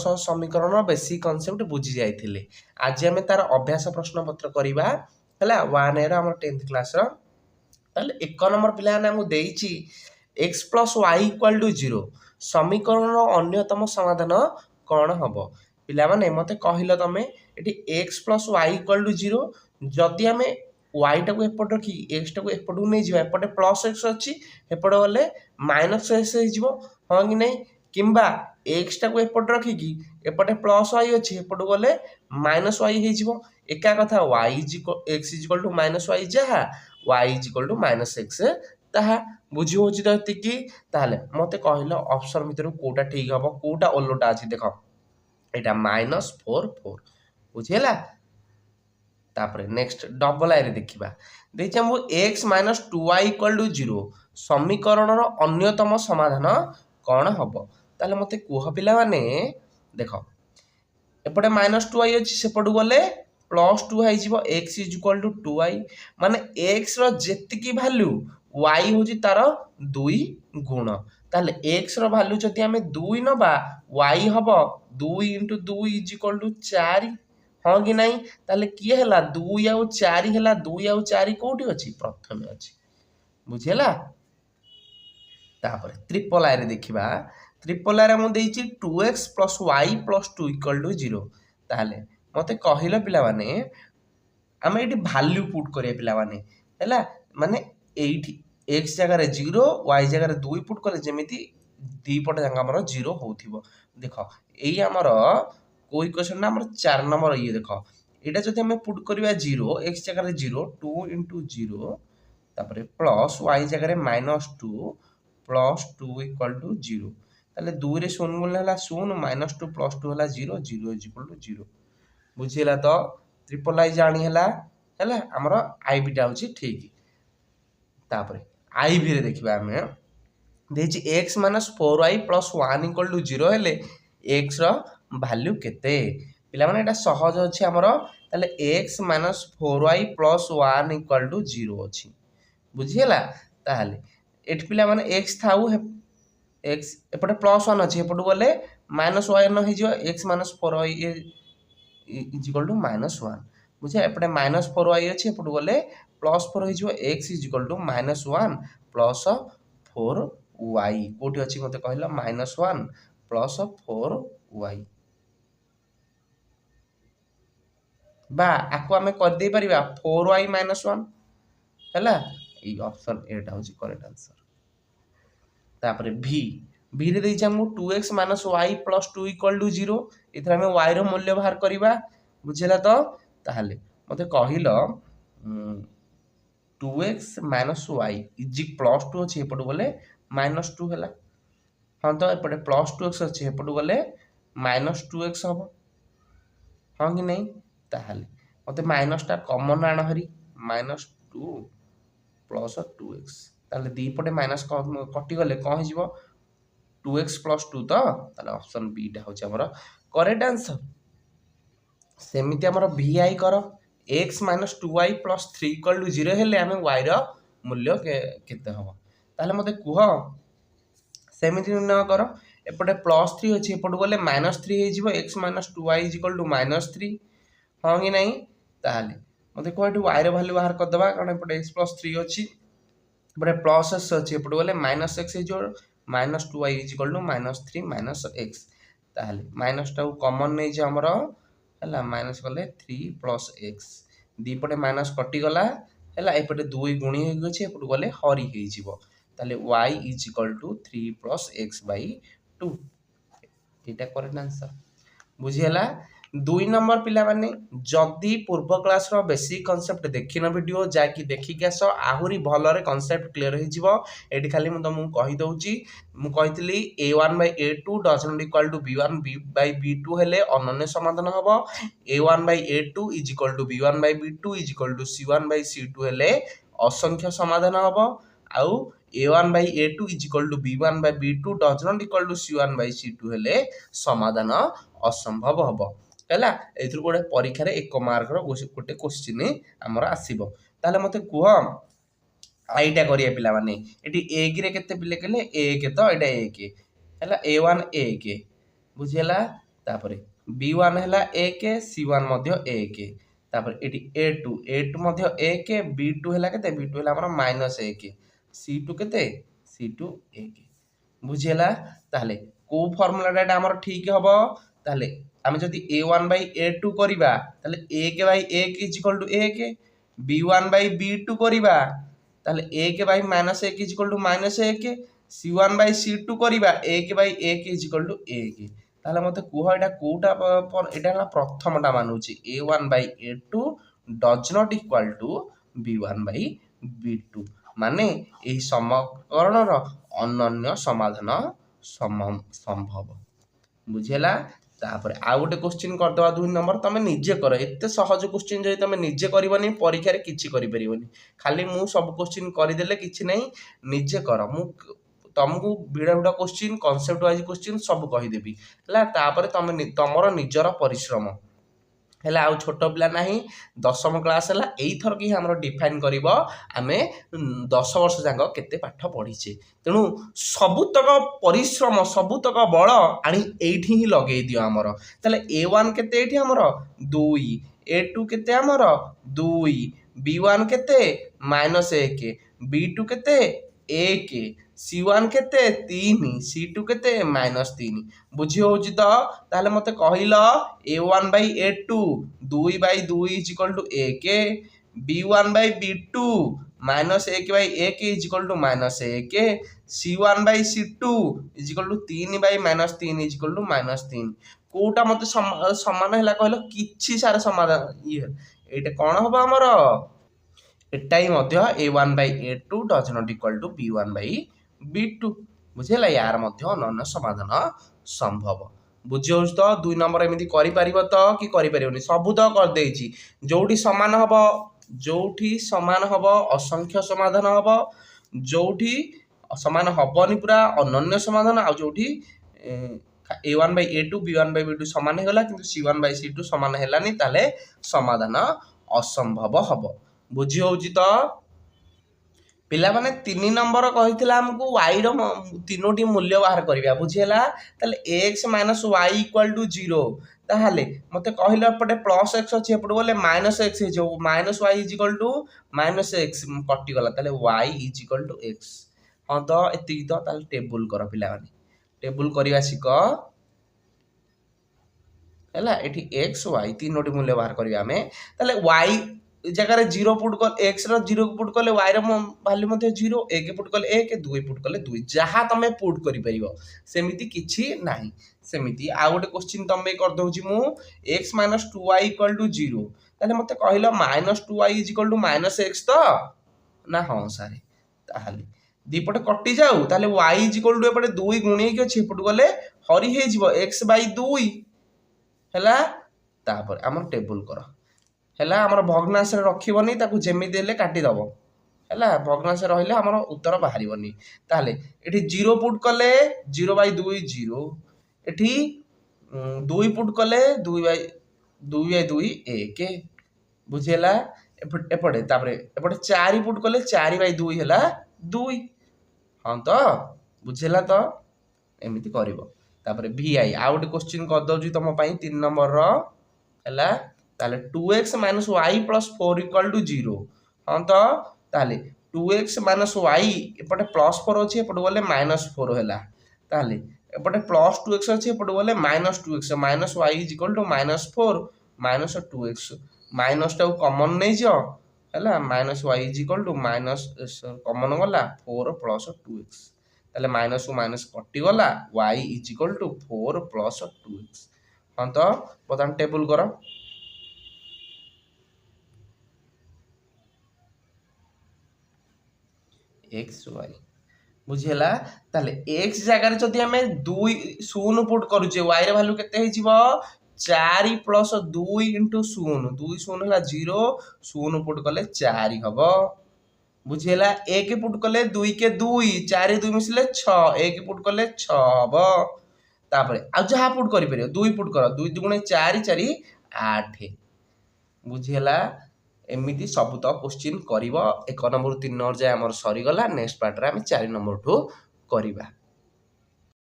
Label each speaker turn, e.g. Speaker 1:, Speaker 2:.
Speaker 1: सह समीकरण basic concept बुझी जाइथिले। आज आम तार अभ्यास प्रश्न पत्र करवा है 1 एर आम 10th क्लास ताले 1 नंबर पिला ने हमको देइची x + y = 0 समीकरण अन्यतम समाधान कौन हम पिला माने मते कहिलो तमे एटी x + y = 0 जदि आमे y टाको एपट रखी x टाको एपट नहीं जिवा एपटे +x अछि एपट गले -x हे जिवो हां कि नहीं किंबा x टाको एपट रखी कि एपटे +y अछि एपट गले -y हे जिवो एका कथा y x -y जहा y -x ताहा बुझी होची दति कि ताले मते कहिलो ऑप्शन भितर कोटा ठीक हबो कोटा ओलोटा अछि देखो एटा -4 4 बुझियला। तापर नेक्स्ट डबल आई रे देखिबा देखि हम x - 2y = 0 समीकरणर अन्यतम समाधान कौन हबो ताले मते कुह पिला माने देखो एपटे -2y अछि सेपटु गले +2 है जिवो x = 2y माने x रो जेतिकी वैल्यू y होजी तार 2 गुण ताले x रो वैल्यू जति हमें 2 नबा y हबो 2 * 2 = 4 हां कि नहीं ताले किए हला 2 आ 4 हला 2 आ 4 कोठी अछि प्रथमे अछि बुझियला। तापर ट्रिपल आई रे देखिबा ट्रिपल आई रे हम देइची 2x + y + 2 = 0 ताले मते कहिलो पिला माने आमे एठी वैल्यू पुट करिया पिला माने हैला माने एठी x जगह रे 0 y जगह रे 2 पुट करे जेमिति दी पट जंगा हमर 0 होथिबो देखो एई हमर कोई क्वेश्चन ना हमर 4 नंबर ये देखो एटा जति हमें पुट करबा 0 x जगह रे 0 2 * 0 तापर प्लस y जगह रे -2 + 2 = 0 ताले 2 रे 0 गुणले हला 0 -2 + 2 हला 0 0 = 0 बुझियला तो ट्रिपल आई जानी हला हमर आई बिटा होची ठीक। तापर आई भी रे देखिबा हमें देछि x - 4y + 1 = 0 हेले x रो वैल्यू केते पिला माने एटा सहज अछि हमर ताले x - 4y + 1 = 0 अछि बुझियला ताले एठ पिला माने x थाउ x एपटे +1 अछि एपटु गले -1 हे जिवो x - 4y = -1 बुझे एपटे -4y अछि एपटु गले +4 हे जिवो x = -1 + 4y कोठी अछि मते कहला -1 + 4y बा आको हमें कर दे परिबा 4y - 1 हैला ई ऑप्शन एटा होची करेक्ट आंसर। तापर v रे देइछ हम 2x - y + 2 = 0 इथरा हमें y रो मूल्य बाहर करिबा बुझिला तो ताहले मते कहिलो 2x - y +2 अछि एपटु गले -2 हैला हां तो एपटे +2x अछि एपटु गले -2x हबो हां कि नहीं ताहले मते माइनस टा कॉमन आण हरी -2 + 2x ताले दी पटे माइनस कटि गले कोन हे जिवो 2x + 2 तो ताले ऑप्शन बी टा होची हमर करेक्ट आंसर। सेमिति हमर vi करो x - 2y + 3 = 0 हेले हमें y रो मूल्य केते हबो ताले मते कुह सेमिति निर्णय करो एपटे +3 अछि एपटु गले -3 हे जिवो x - 2y = -3 हां कि नहीं ताले मते को एटु y रो वैल्यू बाहर कर दबा कारण एपटे x + 3 अछि एपटे +x अछि एपटु गले -x हे जो -2y = -3 - x ताले माइनस टा कॉमन नै जे हमरो हला माइनस गले 3 + x दी पटे माइनस कटि गला हला एपटे 2 गुणी हे गछि एपटु गले हरि हे जिवो ताले y = 3 + x/2 एटा करेक्ट आंसर बुझियला। 2 नंबर पिला माने जदी पूर्व क्लास रो बेसिक कांसेप्ट देखिन वीडियो जाकी देखि गसो आहुरी भलो रे कांसेप्ट क्लियर हे जिवो एठी खाली मु तुमको कहि दउची मु कहितली a1/a2 = b1 b/b2 हेले अनन्य समाधान हबो a1/a2 = b1/b2 = c1/c2 हेले असंख्य समाधान हबो आउ a1/a2 = b1/b2 = c1/c2 हेले समाधान असंभव हबो हैला एथुर कोडे परीक्षा रे 1 मार्क रो गोटे क्वेश्चन हमर आसीबो ताले मते कुह आईटा करिया पिला माने एटी 1 रे केते पिले केले 1 तो एटा 1 हैला a1 1 बुझियला तापर B1 है 1 C1 मध्य 1 तापर एटी A2 मध्य 1 B2 है केते B2 है हमर -1 C2 केते C2 1 बुझिला ताहले को फार्मूला टा हमर ठीक हबो ताहले आमे जदि A1/A2 करिबा ताहले 1/1 = 1 B1/B2 करिबा ताहले 1/-1 = -1 C1/C2 करिबा 1/1 = 1 ताहले मते कुह एटा कोटा एटा हला प्रथमटा मानुची A1/A2 does not equal to B1/B2 माने एही समीकरणर अनन्य समाधान संभव बुझेला तापर आ गोटे क्वेश्चन कर दवा 2 नंबर तमे निजे कर एते सहज क्वेश्चन जदि तमे निजे करबनी परीक्षा रे किछि करि परिबनी खाली मु सब क्वेश्चन करि देले किछि नै निजे कर मु तुमको भिड़ा भिड़ा क्वेश्चन कॉन्सेप्ट वाइज क्वेश्चन सब कहि देबी हला तापर तमे तमरो निजर परिश्रम हेला आ छोट पिला नाही 10म क्लास हेला एई थर कि हमरो डिफाइन करिवो आमे 10 वर्ष जांग केते पाठ पढिचे तेनु सबुतक परिश्रम सबुतक बळ आनी एठी ही लगेई दियो हमरो तले A1 केते एठी हमरो 2 A2 केते हमरो 2 B1 केते -1 B2 केते 1 C1 केते 3 C2 केते -3 बुझी होउची त ताले मते कहिलो A1/A2 2/2 = 1 B1/B2 -1/1 = -1 C1/C2 = 3/-3 = -3 कोटा मते समान हैला कहलो किछि सारे समाधान ये एटा कोन होबा हमरो एटाई मध्य A1/A2 does not equal to B1/B2 बुझेला यार मध्य अनन्य समाधान संभव बुझियो तो 2 नंबर एमिति करि परिबो तो कि करि परिबोनी सब तो कर देछि जोठी समान हबो असंख्य समाधान हबो जोठी समान हबोनी पूरा अनन्य समाधान आ जोठी A1/A2 B1/B2 समान हेला किंतु C1/C2 समान हेलानी ताले समाधान असंभव हबो बुझी होउची तो पिला माने 3 नंबर कहितला हमकु y रो तीनोटी मूल्य बाहर करिया बुझियला ताले x - y = 0 ताहाले मते कहिला पटे प्लस x अछि एपटे बोले -x हे जो -y = -x कटि गला ताले y = x हां तो एति तो ताले टेबल कर पिला माने टेबल करिया सिक हैला एठी x y तीनोटी मूल्य बाहर करिया हमें ताले y जगह 0 पुट कर x रो 0 पुट करले y रो वैल्यू मध्ये 0 1 पुट करले 1 2 पुट करले 2 जहा तमे पुट करि परिबो सेमिति किछि नाही सेमिति आ गोटे क्वेश्चन तमे कर दउची मु x - 2y = 0 ताले मते कहिलो -2y = -x तो ना हां सारे ताहाले दीपटे कटि जाऊ ताले y = एपटे 2 गुणी के अछि पुट गले हरि हे जिवो x/2 हैला तापर हमर टेबल कर हैला हमर भग्नांश रखिबनी ताकू जेमि देले काटी दबो हैला भग्नांश रहिले हमर उत्तर बाहरिबनी ताले एठी 0 पुट कले 0/2 0 एठी 2 पुट कले 2/2 1 बुझेला एपटे तापरे एपटे 4 पुट कले 4/2 हैला 2 हां तो बुझेला तो एमिति करिवो तापरे vi आ गोटे क्वेश्चन कर दउजी तम पई 3 नंबर रो हैला ताले 2x - y + 4 = 0 हां तो ताले 2x - y एपटे +4 अछि एपटे बोले -4 हैला ताले एपटे +2x अछि एपटे बोले -2x -y = -4 -2x माइनस टा कॉमन नै जो हैला -y = कॉमन गला 4 + 2x ताले माइनस को माइनस कटि गला y = 4 + 2x हां तो बतन टेबल करो x y बुझेला ताले x जगह जदि हमें 2 0 पुट करूचे y रे वैल्यू केते हे जिवो 4 + 2 * 0 2 0 हला 0 0 पुट कले 4 हबो बुझेला 1 पुट कले 2 के 2 4 2 मिसले 6 1 पुट कले 6 हबो तापरे आ जहा पुट करि परियो 2 पुट कर 2 * 4 4 8 बुझेला एमिति सब तो क्वेश्चन करिवो 1 नंबर 3 नंबर जाय हमर सरी गला नेक्स्ट पार्ट रे हम 4 नंबर ठो करिबा।